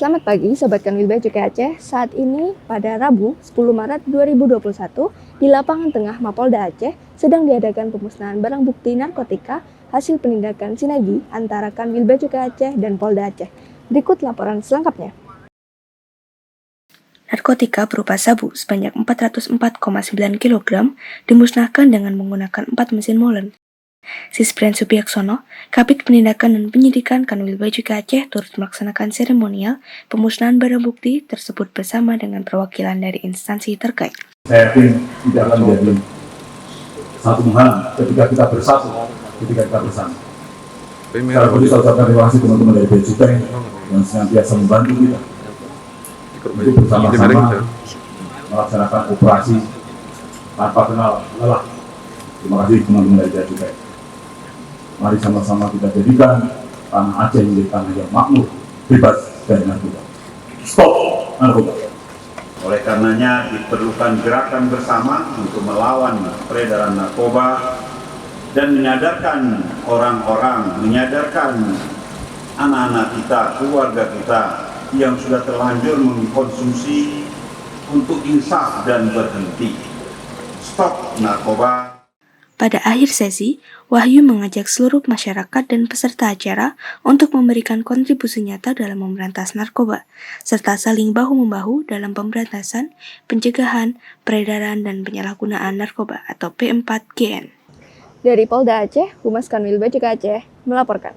Selamat pagi Sobat Kanwil Bea Cukai Aceh. Saat ini pada Rabu 10 Maret 2021 di lapangan tengah Mapolda Aceh sedang diadakan pemusnahan barang bukti narkotika hasil penindakan sinergi antara Kanwil Bea Cukai Aceh dan Polda Aceh. Berikut laporan selengkapnya. Narkotika berupa sabu sebanyak 404,9 kg dimusnahkan dengan menggunakan 4 mesin molen. Sispren Subiaksono, Kabid Penindakan dan Penyidikan Kanwil Bea Cukai Aceh turut melaksanakan seremonial pemusnahan barang bukti tersebut bersama dengan perwakilan dari instansi terkait. Saya yakin tidak akan menjadi satu menghalang ketika kita bersatu, ketika kita bersama. Secara khusus saya ucapkan terima kasih teman-teman dari Bea Cukai yang senantiasa membantu kita untuk bersama-sama melaksanakan operasi tanpa kenal lelah. Terima kasih teman-teman dari Bea Cukai. Mari sama-sama kita jadikan tanah Aceh menjadi tanah yang makmur, bebas dari narkoba. Stop narkoba. Oleh karenanya diperlukan gerakan bersama untuk melawan peredaran narkoba dan menyadarkan orang-orang, menyadarkan anak-anak kita, keluarga kita yang sudah terlanjur mengkonsumsi untuk insaf dan berhenti. Stop narkoba. Pada akhir sesi, Wahyu mengajak seluruh masyarakat dan peserta acara untuk memberikan kontribusi nyata dalam memberantas narkoba, serta saling bahu-membahu dalam pemberantasan, pencegahan, peredaran, dan penyalahgunaan narkoba atau P4GN. Dari Polda Aceh, Humas Kanwil Bea Cukai Aceh melaporkan.